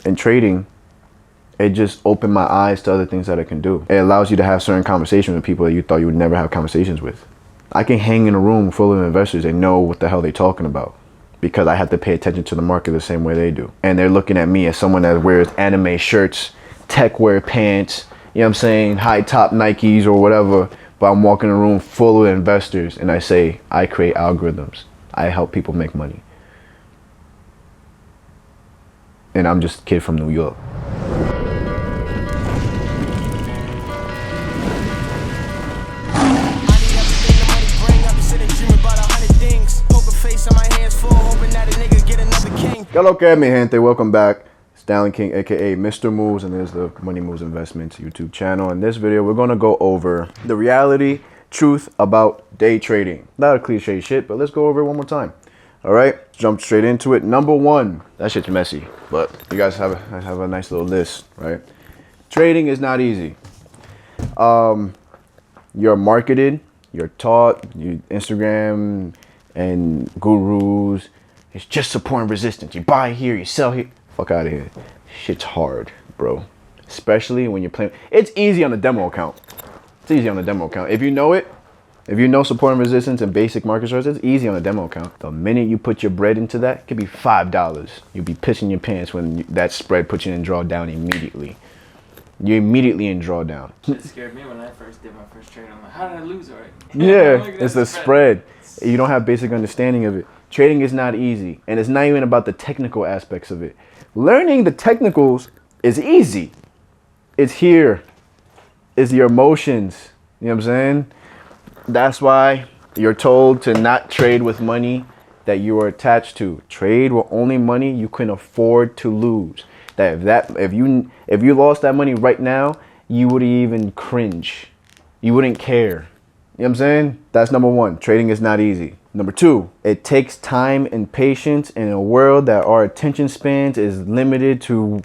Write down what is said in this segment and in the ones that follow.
in trading, it just opened my eyes to other things that I can do. It allows you to have certain conversations with people that you thought you would never have conversations with. I can hang in a room full of investors and know what the hell they're talking about because I have to pay attention to the market the same way they do. And they're looking at me as someone that wears anime shirts, tech wear pants, you know what I'm saying, high top Nikes or whatever, but I'm walking in a room full of investors and I say, I create algorithms. I help people make money. And I'm just a kid from New York. KLKMIGENTE, welcome back. Stallion King, aka Mr. Moves, and there's the Money Moves Investments YouTube channel. In this video, we're gonna go over the reality, truth about day trading. Not a cliche shit, but let's go over it one more time. All right, jump straight into it. Number one, that shit's messy, but you guys have a nice little list, right? Trading is not easy. You're marketed, you're taught, Instagram and gurus. It's just support and resistance. You buy here, you sell here. Fuck out of here. Shit's hard, bro. Especially when you're playing. It's easy on the demo account. It's easy on the demo account. If you know it, if you know support and resistance and basic market strategies, it's easy on the demo account. The minute you put your bread into that, it could be $5. You'll be pissing your pants when that spread puts you in drawdown immediately. You're immediately in drawdown. It scared me when I first did my first trade. I'm like, how did I lose already? Yeah, it's the spread. You don't have basic understanding of it. Trading is not easy, and it's not even about the technical aspects of it. Learning the technicals is easy. It's here. It's your emotions. You know what I'm saying? That's why you're told to not trade with money that you are attached to. Trade with only money you can afford to lose. If you lost that money right now, you wouldn't even cringe. You wouldn't care. You know what I'm saying? That's number one. Trading is not easy. Number two, it takes time and patience in a world that our attention spans is limited to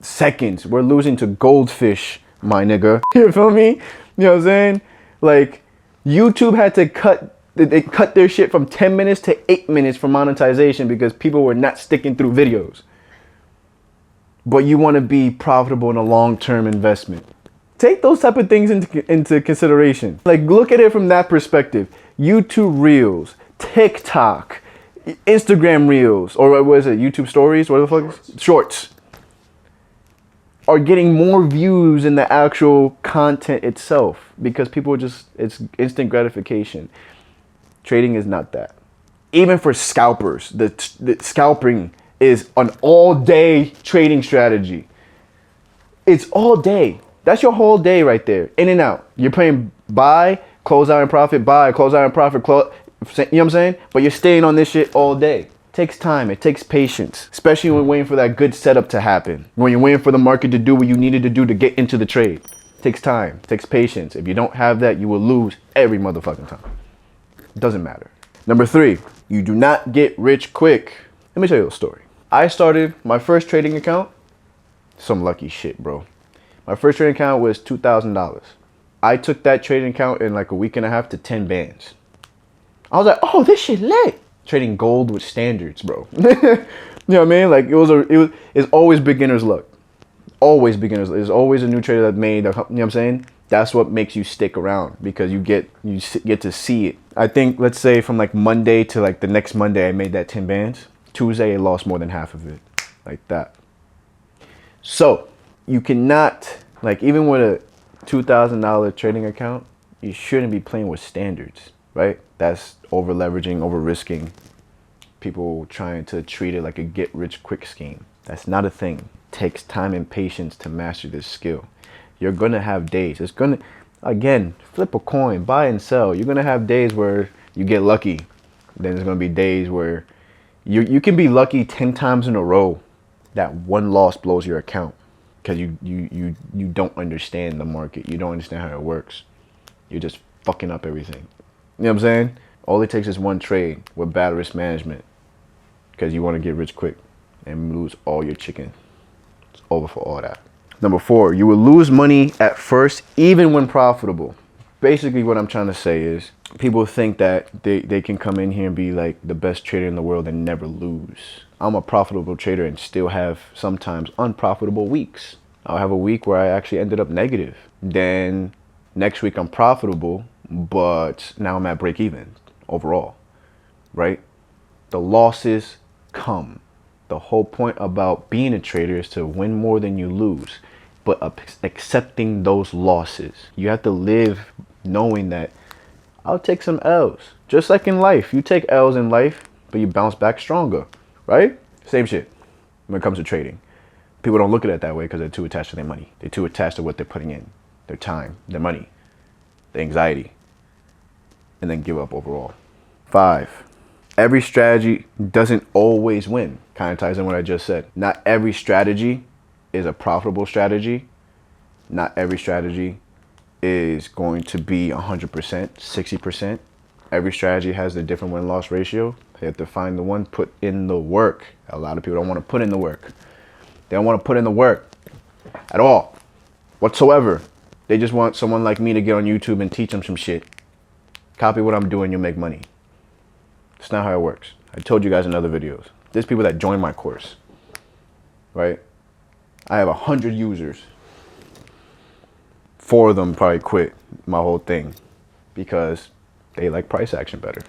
seconds. We're losing to goldfish, my nigga. You feel me? You know what I'm saying? Like, YouTube had to they cut their shit from 10 minutes to 8 minutes for monetization because people were not sticking through videos. But you want to be profitable in a long-term investment. Take those type of things into consideration. Like, look at it from that perspective. YouTube Reels, TikTok, Instagram Reels, or what is it, YouTube Stories, what the fuck? Shorts. Are getting more views than the actual content itself because people are just, it's instant gratification. Trading is not that. Even for scalpers, the scalping is an all-day trading strategy. It's all day. That's your whole day right there. In and out. You're playing buy, close out and profit, buy, close out and profit, close. You know what I'm saying? But you're staying on this shit all day. It takes time. It takes patience. Especially when you're waiting for that good setup to happen. When you're waiting for the market to do what you needed to do to get into the trade. It takes time. It takes patience. If you don't have that, you will lose every motherfucking time. It doesn't matter. Number three, you do not get rich quick. Let me tell you a story. I started my first trading account. Some lucky shit, bro. My first trading account was $2,000. I took that trading account in like a week and a half to 10 bands. I was like, oh, this shit lit. Trading gold with standards, bro. You know what I mean? Like it's always beginner's luck. Always beginner's luck. There's always a new trader that made, you know what I'm saying? That's what makes you stick around because you get to see it. I think, let's say from like Monday to like the next Monday, I made that 10 bands. Tuesday, I lost more than half of it. Like that. So you cannot, like, even with a $2,000 trading account, you shouldn't be playing with standards, right? That's over leveraging, over risking. People trying to treat it like a get rich quick scheme. That's not a thing. It takes time and patience to master this skill. You're gonna have days. It's gonna, again, flip a coin, buy and sell. You're gonna have days where you get lucky. Then there's gonna be days where you can be lucky 10 times in a row. That one loss blows your account. Because you don't understand the market. You don't understand how it works. You're just fucking up everything. You know what I'm saying? All it takes is one trade with bad risk management. Because you want to get rich quick and lose all your chicken. It's over for all that. Number four, you will lose money at first even when profitable. Basically what I'm trying to say is People think that they can come in here and be like the best trader in the world and never lose. I'm a profitable trader and still have sometimes unprofitable weeks. I'll have a week where I actually ended up negative. Then next week I'm profitable, but now I'm at break even overall, right? The losses come. The whole point about being a trader is to win more than you lose, but accepting those losses. You have to live knowing that I'll take some L's. Just like in life, you take L's in life, but you bounce back stronger, right? Same shit when it comes to trading. People don't look at it that way because they're too attached to their money. They're too attached to what they're putting in, their time, their money, their anxiety, and then give up overall. 5, every strategy doesn't always win. Kind of ties in what I just said. Not every strategy is a profitable strategy. Not every strategy is going to be 100%, 60%. Every strategy has a different win-loss ratio. You have to find the one, put in the work. A lot of people don't want to put in the work. They don't want to put in the work at all, whatsoever. They just want someone like me to get on YouTube and teach them some shit. Copy what I'm doing, you'll make money. It's not how it works. I told you guys in other videos. There's people that join my course, right? I have 100 users. 4 of them probably quit my whole thing because they like price action better.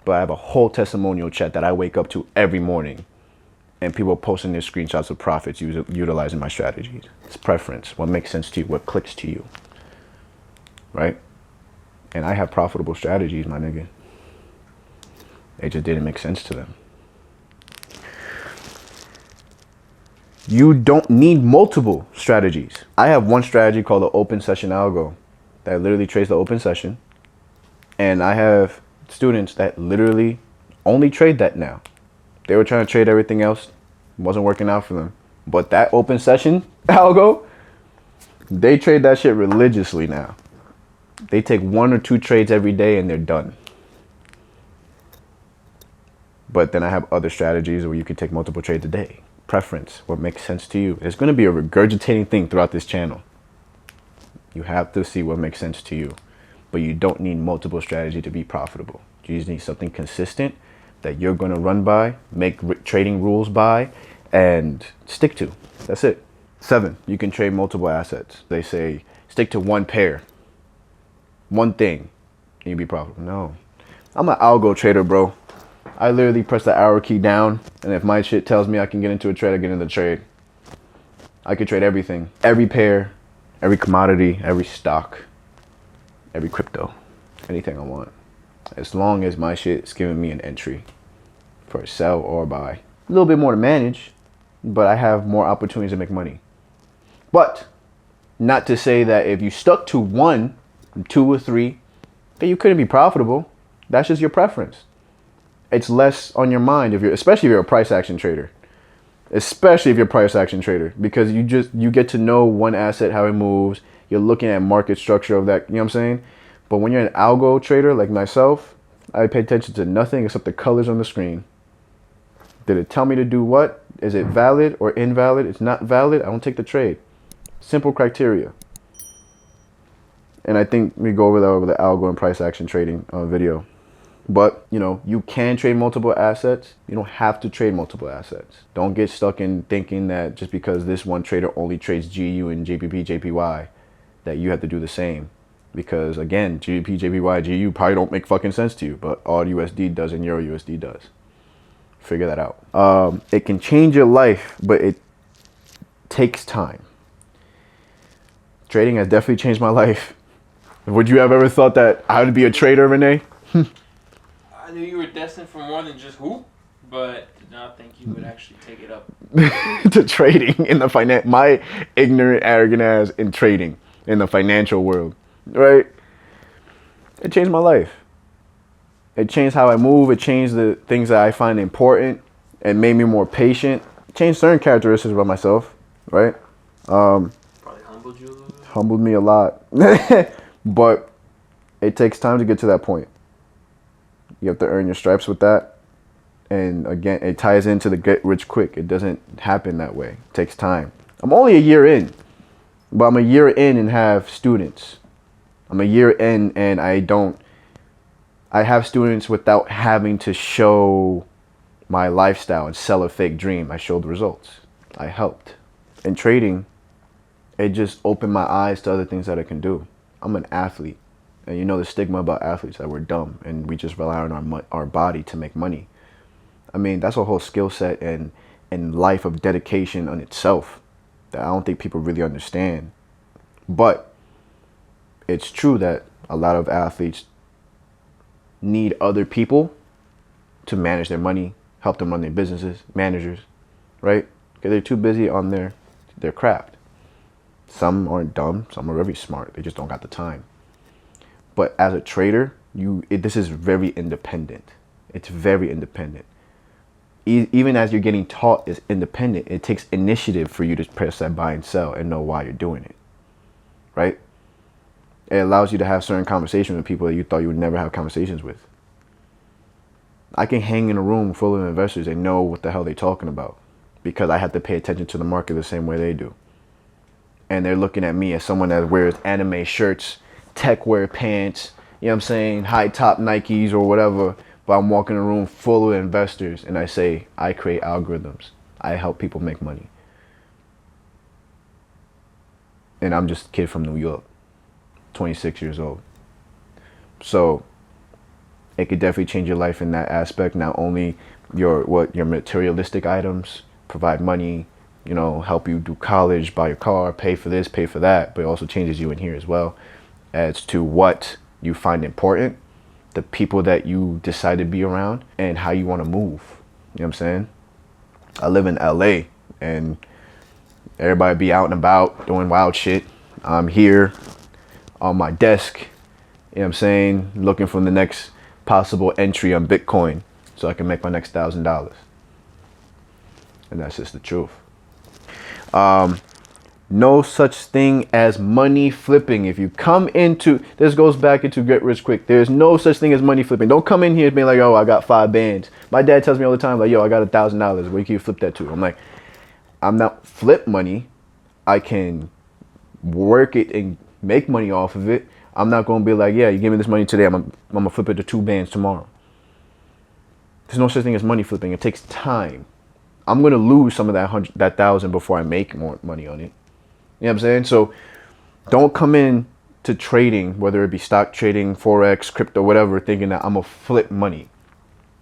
But I have a whole testimonial chat that I wake up to every morning, and people posting their screenshots of profits utilizing my strategies. It's preference. What makes sense to you? What clicks to you? Right? And I have profitable strategies, my nigga. They just didn't make sense to them. You don't need multiple strategies. I have one strategy called the open session algo that literally trades the open session. And I have students that literally only trade that now. They were trying to trade everything else. It wasn't working out for them. But that open session algo, they trade that shit religiously now. They take 1 or 2 trades every day and they're done. But then I have other strategies where you can take multiple trades a day. Preference, what makes sense to you. It's going to be a regurgitating thing throughout this channel. You have to see what makes sense to you. But you don't need multiple strategy to be profitable. You just need something consistent that you're going to run by, make trading rules by, and stick to. That's it. 7, you can trade multiple assets. They say stick to one pair, one thing, and you'll be profitable. No, I'm an algo trader, bro. I literally press the arrow key down, and if my shit tells me I can get into a trade, I get into the trade. I can trade everything, every pair, every commodity, every stock, every crypto, anything I want. As long as my shit is giving me an entry for a sell or buy. A little bit more to manage, but I have more opportunities to make money. But not to say that if you stuck to 1, 2, or 3, that you couldn't be profitable. That's just your preference. It's less on your mind especially if you're a price action trader. Especially if you're a price action trader, because you get to know one asset, how it moves. You're looking at market structure of that, you know what I'm saying? But when you're an algo trader like myself, I pay attention to nothing except the colors on the screen. Did it tell me to do what? Is it valid or invalid? It's not valid, I don't take the trade. Simple criteria. And I think we go over that over the algo and price action trading video. But, you know, you can trade multiple assets. You don't have to trade multiple assets. Don't get stuck in thinking that just because this one trader only trades GU and JPP, JPY, that you have to do the same. Because, again, GBP, JPY, GU probably don't make fucking sense to you, but AUD USD does and Euro USD does. Figure that out. It can change your life, but it takes time. Trading has definitely changed my life. Would you have ever thought that I would be a trader, Renee? I knew you were destined for more than just hoop, but did not think you would actually take it up to trading in the my ignorant, arrogant ass in trading in the financial world, right? It changed my life. It changed how I move. It changed the things that I find important. It made me more patient. It changed certain characteristics about myself, right? Probably humbled you a little bit. Humbled me a lot. But it takes time to get to that point. You have to earn your stripes with that. And again, it ties into the get rich quick. It doesn't happen that way. It takes time. I'm only a year in, but I'm a year in and have students. I'm a year in and I don't I have students without having to show my lifestyle and sell a fake dream. I showed the results. I helped. In trading, it just opened my eyes to other things that I can do. I'm an athlete. And you know the stigma about athletes, that we're dumb and we just rely on our body to make money. I mean, that's a whole skill set and life of dedication on itself that I don't think people really understand. But it's true that a lot of athletes need other people to manage their money, help them run their businesses, managers, right? Because they're too busy on their craft. Some aren't dumb, some are very smart. They just don't got the time. But as a trader, this is very independent. It's very independent. Even as you're getting taught is independent, it takes initiative for you to press that buy and sell and know why you're doing it, right? It allows you to have certain conversations with people that you thought you would never have conversations with. I can hang in a room full of investors and know what the hell they're talking about because I have to pay attention to the market the same way they do. And they're looking at me as someone that wears anime shirts, tech wear pants, you know what I'm saying, high top Nikes or whatever. But I'm walking in a room full of investors and I say, I create algorithms. I help people make money. And I'm just a kid from New York, 26 years old. So it could definitely change your life in that aspect. Not only your materialistic items, provide money, you know, help you do college, buy your car, pay for this, pay for that, but it also changes you in here as well as to what you find important, the people that you decide to be around, and how you want to move. You know what I'm saying? I live in LA and everybody be out and about doing wild shit. I'm here on my desk, you know what I'm saying, looking for the next possible entry on Bitcoin so I can make my next $1,000. And that's just the truth. No such thing as money flipping. If you come into, this goes back into get rich quick. There's no such thing as money flipping. Don't come in here being like, oh, I got 5 bands. My dad tells me all the time, like, yo, I got $1,000. Where can you flip that to? I'm like, I'm not flip money. I can work it and make money off of it. I'm not going to be like, yeah, you give me this money today. I'm going to flip it to 2 bands tomorrow. There's no such thing as money flipping. It takes time. I'm going to lose some of that 1,000 before I make more money on it. You know what I'm saying? So don't come in to trading, whether it be stock trading, Forex, crypto, whatever, thinking that I'm going to flip money,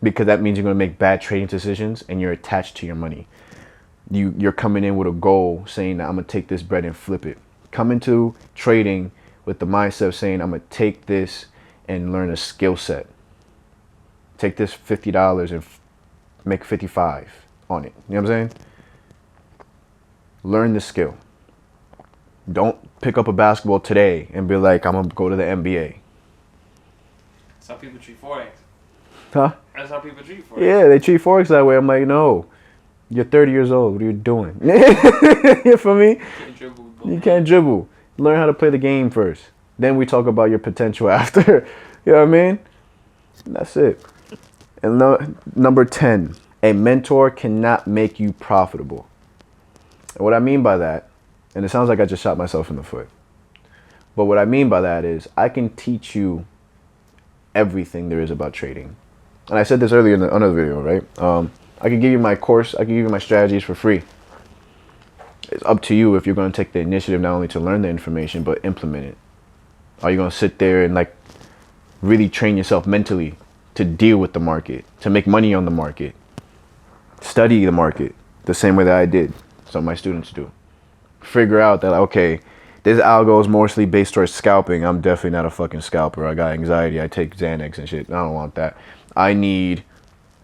because that means you're going to make bad trading decisions and you're attached to your money. You're coming in with a goal saying that I'm going to take this bread and flip it. Come into trading with the mindset of saying I'm going to take this and learn a skill set. Take this $50 and make 55 on it. You know what I'm saying? Learn the skill. Don't pick up a basketball today and be like, I'm going to go to the NBA. That's how people treat Forex. Huh? That's how people treat Forex. Yeah, they treat Forex that way. I'm like, no. You're 30 years old. What are you doing? You feel me? You can't dribble. You can't dribble. Learn how to play the game first. Then we talk about your potential after. You know what I mean? That's it. And number 10, a mentor cannot make you profitable. And what I mean by that, and it sounds like I just shot myself in the foot, but what I mean by that is I can teach you everything there is about trading. And I said this earlier in another video, right? I can give you my course, I can give you my strategies for free. It's up to you if you're going to take the initiative not only to learn the information, but implement it. Are you going to sit there and like really train yourself mentally to deal with the market, to make money on the market, study the market the same way that I did, some of my students do. Figure out that, okay, this algo is mostly based towards scalping. I'm definitely not a fucking scalper. I got anxiety. I take Xanax and shit. I don't want that. I need,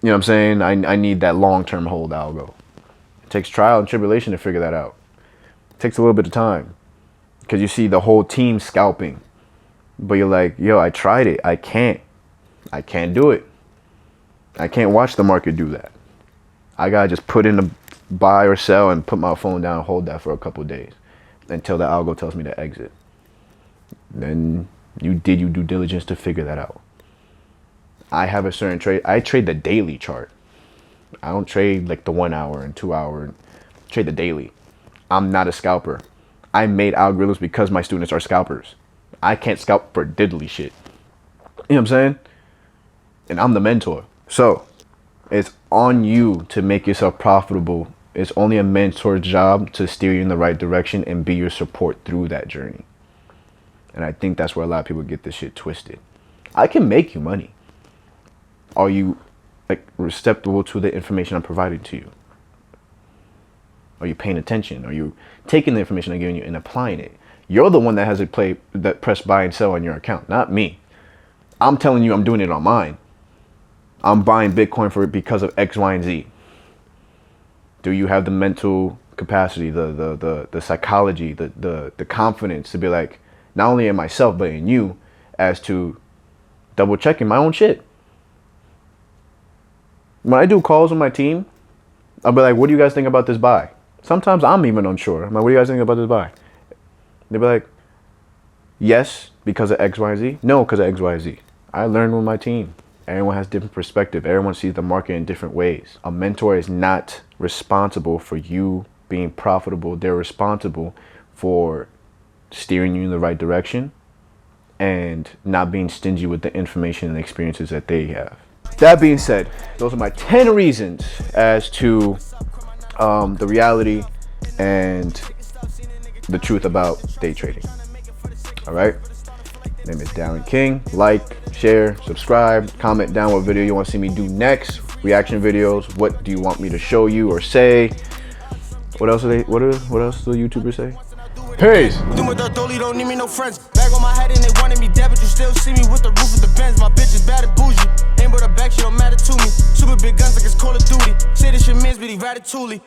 you know what I'm saying? I need that long-term hold algo. It takes trial and tribulation to figure that out. It takes a little bit of time because you see the whole team scalping, but you're like, yo, I tried it. I can't do it. I can't watch the market do that. I gotta just put in a buy or sell and put my phone down and hold that for a couple of days until the algo tells me to exit. Then you did your due diligence to figure that out. I have a certain trade. I trade the daily chart. I don't trade like the 1 hour and 2 hour. I trade the daily. I'm not a scalper. I made algorithms because my students are scalpers. I can't scalp for diddly shit. You know what I'm saying? and I'm the mentor. So it's on you to make yourself profitable. It's only a mentor's job to steer you in the right direction and be your support through that journey. And I think that's where a lot of people get this shit twisted. I can make you money. Are you like receptive to the information I'm providing to you? Are you paying attention? Are you taking the information I'm giving you and applying it? You're the one that has that press buy and sell on your account, not me. I'm telling you I'm doing it on mine. I'm buying Bitcoin for it because of X, Y, and Z. Do you have the mental capacity, the psychology, the confidence to be like, not only in myself, but in you, as to double checking my own shit? When I do calls with my team, I'll be like, what do you guys think about this buy? Sometimes I'm even unsure. I'm like, what do you guys think about this buy? They'll be like, yes, because of X, Y, Z. No, because of X, Y, Z. I learned with my team. Everyone has different perspective. Everyone sees the market in different ways. A mentor is not responsible for you being profitable. They're responsible for steering you in the right direction and not being stingy with the information and experiences that they have. That being said, those are my 10 reasons as to the reality and the truth about day trading. All right. My name is Darren King. Like, share, subscribe, comment down what video you want to see me do next. Reaction videos. What do you want me to show you or say? What else do the YouTubers say? Peace. Don't need me no friends. Bag on my head and they wanted me dead, but you still see me with the roof of the Benz. My bitch is bad and bougie. Ain't but a back, she don't matter to me. Super big guns like it's Call of Duty. Say this shit means, but he ratatouille.